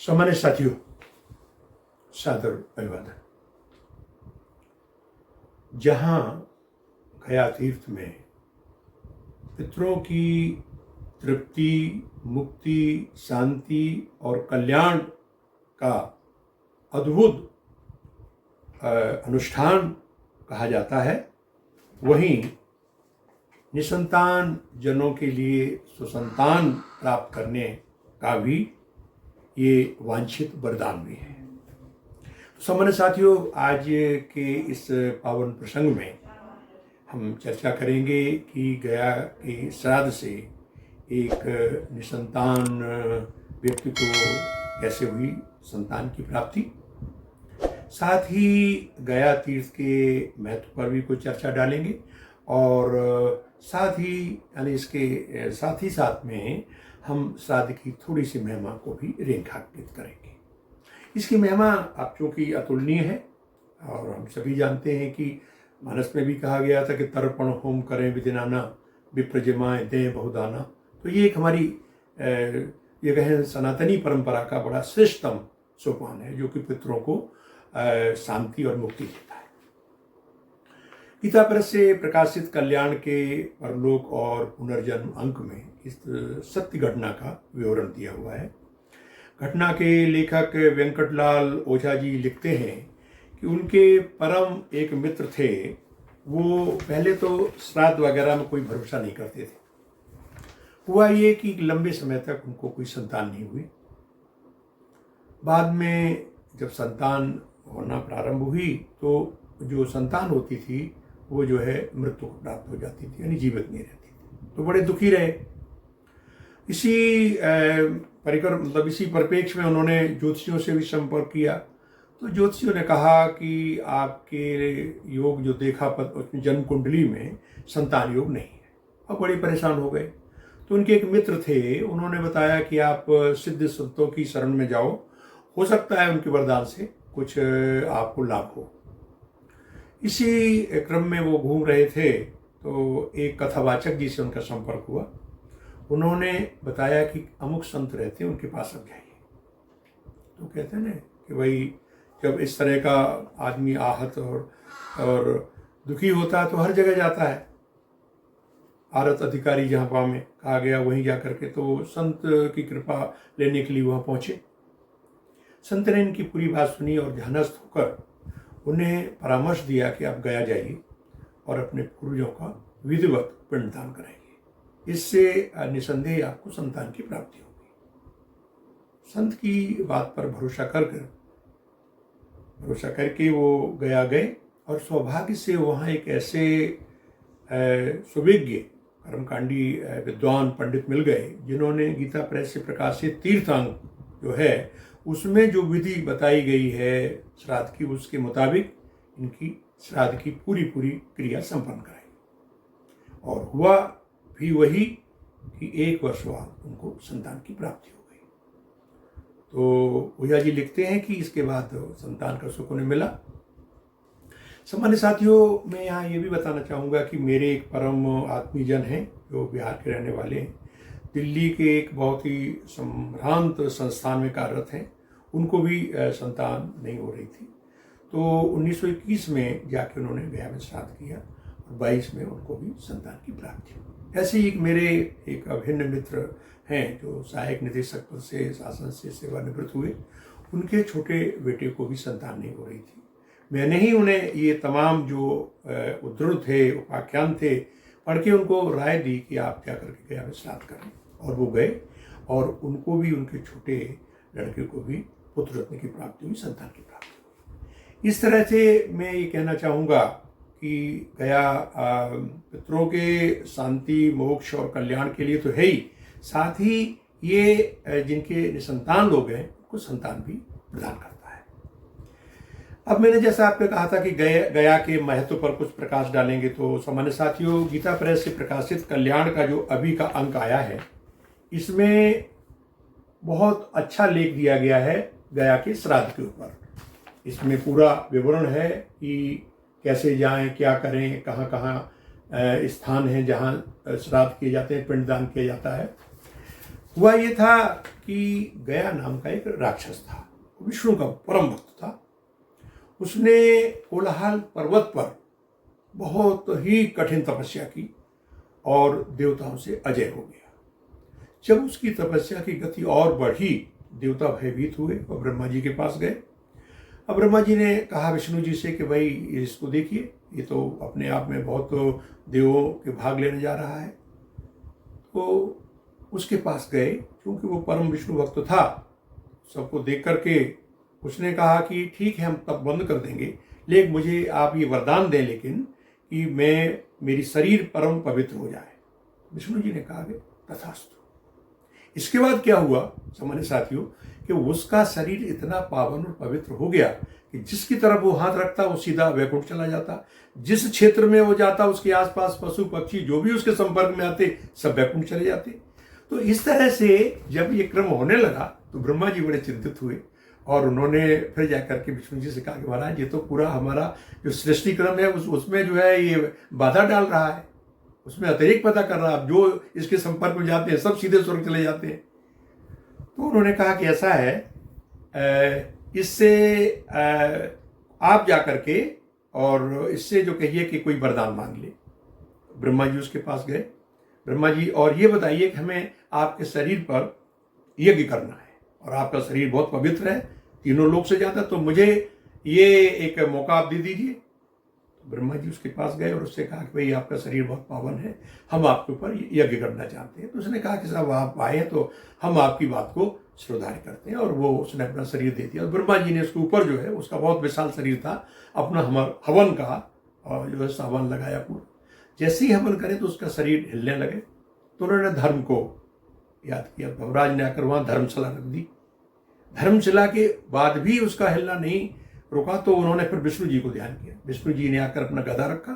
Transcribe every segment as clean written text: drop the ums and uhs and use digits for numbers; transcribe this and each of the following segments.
सामान्य साथियों, सादर अभिवादन। जहाँ गया तीर्थ में पितरों की तृप्ति, मुक्ति, शांति और कल्याण का अद्भुत अनुष्ठान कहा जाता है, वहीं निसंतान जनों के लिए सुसंतान प्राप्त करने का भी ये वांछित वरदान भी है। तो सामान्य साथियों, आज के इस पावन प्रसंग में हम चर्चा करेंगे कि गया के श्राद्ध से एक निसंतान व्यक्ति को कैसे हुई संतान की प्राप्ति। साथ ही गया तीर्थ के महत्व पर भी कुछ चर्चा डालेंगे और साथ ही इसके साथ में हम श्राद्ध की थोड़ी सी महिमा को भी रेखांकित करेंगे। इसकी महिमा अब चूँकि अतुलनीय है और हम सभी जानते हैं कि मानस में भी कहा गया था कि तर्पण होम करें विदिनाना, विप्रजमाएं दें बहुदाना। तो ये एक हमारी ये कहें सनातनी परंपरा का बड़ा श्रेष्ठतम सोपान है, जो कि पितरों को शांति और मुक्ति देता है। गीता प्रेस से प्रकाशित कल्याण के परलोक और पुनर्जन्म अंक में इस सत्य घटना का विवरण दिया हुआ है। घटना के लेखक वेंकटलाल ओझा जी लिखते हैं कि उनके परम एक मित्र थे। वो पहले तो श्राद्ध वगैरह में कोई भरोसा नहीं करते थे। हुआ ये कि लंबे समय तक उनको कोई संतान नहीं हुई। बाद में जब संतान होना प्रारंभ हुई तो जो संतान होती थी वो जो है मृत्यु को प्राप्त हो जाती थी, यानी जीवित नहीं रहती थी। तो बड़े दुखी रहे। इसी परिप्रेक्ष्य में उन्होंने ज्योतिषियों से भी संपर्क किया। तो ज्योतिषियों ने कहा कि आपके योग जो देखा उसमें जन्म कुंडली में संतान योग नहीं है। और बड़े परेशान हो गए। तो उनके एक मित्र थे, उन्होंने बताया कि आप सिद्ध संतों की शरण में जाओ, हो सकता है उनके वरदान से कुछ आपको लाभ हो। इसी क्रम में वो घूम रहे थे तो एक कथावाचक जी से उनका संपर्क हुआ। उन्होंने बताया कि अमुक संत रहते हैं, उनके पास अब जाइए। तो कहते हैं ना कि भाई जब इस तरह का आदमी आहत और दुखी होता है तो हर जगह जाता है। आरत अधिकारी जहाँ पा में कहा गया वहीं जा करके तो संत की कृपा लेने के लिए वहाँ पहुँचे। संत ने इनकी पूरी बात सुनी और ध्यानस्थ होकर उन्हें परामर्श दिया कि आप गया जाइए और अपने पूर्वजों का विधिवत पिंडदान कराइए। इससे निसंदेह आपको संतान की प्राप्ति होगी। संत की बात पर भरोसा करके वो गया गए और सौभाग्य से वहाँ एक ऐसे सुविज्ञ कर्मकांडी विद्वान पंडित मिल गए जिन्होंने गीता प्रेस से प्रकाशित तीर्थांक जो है उसमें जो विधि बताई गई है श्राद्ध की, उसके मुताबिक इनकी श्राद्ध की पूरी क्रिया संपन्न कराई। और हुआ भी वही कि 1 वर्ष बाद उनको संतान की प्राप्ति हो गई। तो ओझा जी लिखते हैं कि इसके बाद संतान का सुख उन्हें मिला। सामान्य साथियों, मैं यहाँ ये भी बताना चाहूँगा कि मेरे एक परम आत्मीजन हैं जो बिहार के रहने वाले हैं, दिल्ली के एक बहुत ही संभ्रांत संस्थान में कार्यरत हैं। उनको भी संतान नहीं हो रही थी। तो 1921 में जाके उन्होंने गया में श्राद्ध किया और 22 में उनको भी संतान की प्राप्ति हुई। ऐसे ही मेरे एक अभिन्न मित्र हैं जो सहायक निदेशक पद से शासन से सेवानिवृत्त हुए। उनके छोटे बेटे को भी संतान नहीं हो रही थी। मैंने ही उन्हें ये तमाम जो उद्धृत थे, उपाख्यान थे, पढ़ के उनको राय दी कि आप क्या करके गया में श्राद्ध करें। और वो गए और उनको भी, उनके छोटे लड़के को भी पुत्र रत्न की प्राप्ति हुई, संतान की प्राप्ति हुई। इस तरह से मैं ये कहना चाहूँगा कि गया पितरों के शांति, मोक्ष और कल्याण के लिए तो है ही, साथ ही ये जिनके निसंतान लोग हैं उनको संतान भी प्रदान करता है। अब मैंने जैसा आपने कहा था कि गया के महत्व पर कुछ प्रकाश डालेंगे। तो सामान्य साथियों, गीता प्रेस से प्रकाशित कल्याण का जो अभी का अंक आया है, इसमें बहुत अच्छा लेख दिया गया है गया के श्राद्ध के ऊपर। इसमें पूरा विवरण है कि कैसे जाएं, क्या करें, कहाँ कहाँ स्थान है जहाँ श्राद्ध किए जाते हैं, पिंडदान किया जाता है। हुआ ये था कि गया नाम का एक राक्षस था, विष्णु का परम भक्त था। उसने कोलाहल पर्वत पर बहुत ही कठिन तपस्या की और देवताओं से अजय हो गया। जब उसकी तपस्या की गति और बढ़ी, देवता भयभीत हुए और ब्रह्मा जी के पास गए। अब ब्रह्मा जी ने कहा विष्णु जी से कि भाई इसको देखिए, ये तो अपने आप में बहुत देवों के भाग लेने जा रहा है। तो उसके पास गए, क्योंकि वो परम विष्णु भक्त था। सबको देख करके उसने कहा कि ठीक है, हम तब बंद कर देंगे, लेकिन मुझे आप ये वरदान दें लेकिन कि मेरी शरीर परम पवित्र हो जाए। विष्णु जी ने कहा कि तथास्तु। इसके बाद क्या हुआ सामान्य साथियों, कि उसका शरीर इतना पावन और पवित्र हो गया कि जिसकी तरफ वो हाथ रखता वो सीधा वैकुंठ चला जाता। जिस क्षेत्र में वो जाता उसके आसपास पशु पक्षी जो भी उसके संपर्क में आते सब वैकुंठ चले जाते। तो इस तरह से जब ये क्रम होने लगा तो ब्रह्मा जी बड़े चिंतित हुए और उन्होंने फिर जाकर के विष्णु जी से कहा कि महाराज ये तो पूरा हमारा जो सृष्टि क्रम है उसमें जो है ये बाधा डाल रहा है, उसमें अतिरिक्त पता कर रहा है। जो इसके संपर्क में जाते हैं सब सीधे स्वर्ग चले जाते हैं। तो उन्होंने कहा कि ऐसा है, इससे आप जाकर के और इससे जो कहिए कि कोई वरदान मांग ले। ब्रह्मा जी उसके पास गए। ब्रह्मा जी, और ये बताइए कि हमें आपके शरीर पर यज्ञ करना है और आपका शरीर बहुत पवित्र है, तीनों लोक से जाता, तो मुझे ये एक मौका आप दे दीजिए। ब्रह्मा जी उसके पास गए और उससे कहा कि भाई आपका शरीर बहुत पावन है, हम आपके ऊपर यज्ञ करना चाहते हैं। तो उसने कहा कि साहब आप आए तो हम आपकी बात को श्रद्धार्य करते हैं, और वो उसने अपना शरीर दे दिया। और ब्रह्मा जी ने उसके ऊपर जो है, उसका बहुत विशाल शरीर था, अपना हवन का और जो है सावन लगाया पूरा। जैसे ही हवन करे तो उसका शरीर हिलने लगे। तो उन्होंने धर्म को याद किया। धर्मराज ने आकर वहां धर्मशिला रख दी। धर्मशिला के बाद भी उसका हिलना नहीं रुका तो उन्होंने फिर विष्णु जी को ध्यान किया। विष्णु जी ने आकर अपना गदा रखा,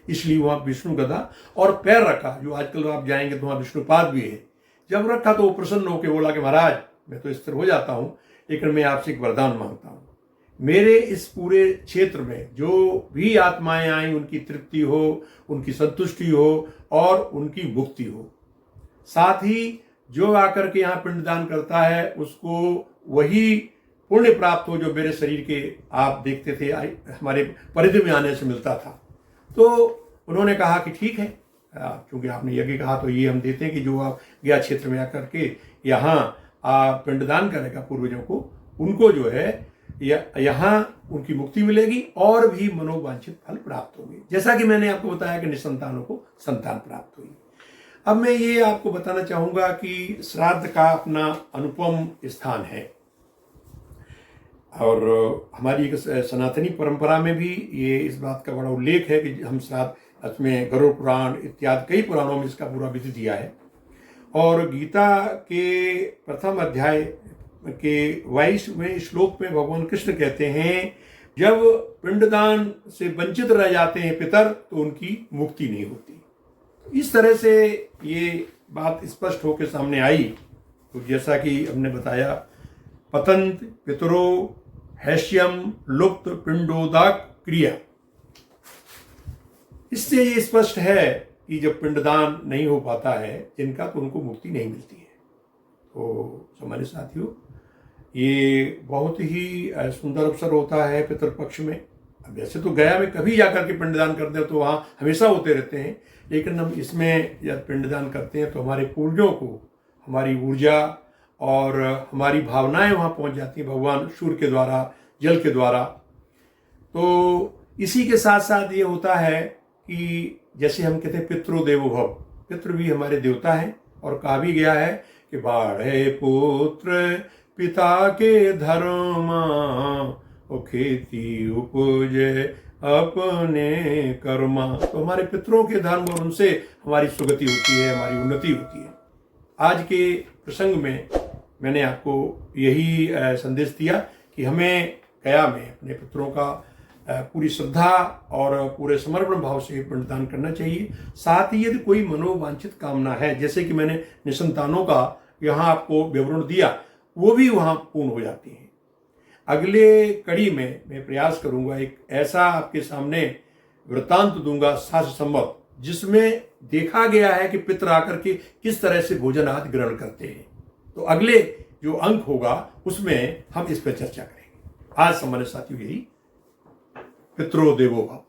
इसलिए वहां विष्णु गदा, और पैर रखा, जो आजकल आप जाएंगे तो वहां विष्णुपाद भी है। जब रखा तो वो प्रसन्न होकर बोला कि महाराज मैं तो स्थिर हो जाता हूं, लेकिन मैं आपसे एक वरदान मांगता हूं। मेरे इस पूरे क्षेत्र में जो भी आत्माएं आई उनकी तृप्ति हो, उनकी संतुष्टि हो और उनकी मुक्ति हो। साथ ही जो आकर के यहाँ पिंडदान करता है उसको वही पुण्य प्राप्त हो जो मेरे शरीर के आप देखते थे हमारे परिधि में आने से मिलता था। तो उन्होंने कहा कि ठीक है, क्योंकि आपने यज्ञ कहा तो ये हम देते हैं कि जो आप गया क्षेत्र में आकर के यहाँ पिंडदान करेगा पूर्वजों को, उनको जो है यहाँ उनकी मुक्ति मिलेगी और भी मनोवांछित फल प्राप्त होंगे। जैसा कि मैंने आपको बताया कि निसंतानों को संतान प्राप्त हुई। अब मैं ये आपको बताना चाहूंगा कि श्राद्ध का अपना अनुपम स्थान है, और हमारी एक सनातनी परंपरा में भी ये इस बात का बड़ा उल्लेख है कि हम श्राद्ध में गरुड़ पुराण इत्यादि कई पुराणों में इसका पूरा विधि दिया है। और गीता के प्रथम अध्याय के 22वें श्लोक में भगवान कृष्ण कहते हैं, जब पिंडदान से वंचित रह जाते हैं पितर तो उनकी मुक्ति नहीं होती। इस तरह से ये बात स्पष्ट होकर सामने आई। तो जैसा कि हमने बताया, पतंत पितरो हैष्यम लुप्त पिंडोदक क्रिया, इससे ये स्पष्ट है कि जब पिंडदान नहीं हो पाता है जिनका, तो उनको मुक्ति नहीं मिलती है। तो हमारे साथियों, ये बहुत ही सुंदर अवसर होता है पितृपक्ष में। अब वैसे तो गया में कभी जाकर के पिंडदान करते हैं तो वहाँ हमेशा होते रहते हैं, लेकिन हम इसमें जब पिंडदान करते हैं तो हमारे पूर्वजों को हमारी ऊर्जा और हमारी भावनाएं वहाँ पहुँच जाती हैं भगवान सूर्य के द्वारा, जल के द्वारा। तो इसी के साथ साथ ये होता है कि जैसे हम कहते हैं पितृ देवो भव, पितृ भी हमारे देवता हैं। और कहा भी गया है कि बाढ़े पुत्र पिता के धर्मा, ओ खेती उपजे अपने कर्मा। तो हमारे पितरों के धर्म और उनसे हमारी सुगति होती है, हमारी उन्नति होती है। आज के प्रसंग में मैंने आपको यही संदेश दिया कि हमें गया में अपने पितरों का पूरी श्रद्धा और पूरे समर्पण भाव से पिंडदान करना चाहिए। साथ ही यदि कोई मनोवांछित कामना है, जैसे कि मैंने निसंतानों का यहाँ आपको विवरण दिया, वो भी वहाँ पूर्ण हो जाती है। अगले कड़ी में मैं प्रयास करूंगा एक ऐसा आपके सामने वृत्तांत दूंगा शास्त्र संबद्ध, जिसमें देखा गया है कि पितर आकर के किस तरह से भोजन आदि ग्रहण करते हैं। तो अगले जो अंक होगा उसमें हम इस पर चर्चा करेंगे। आज सामान्य साथियों यही। पितरो देवो भव।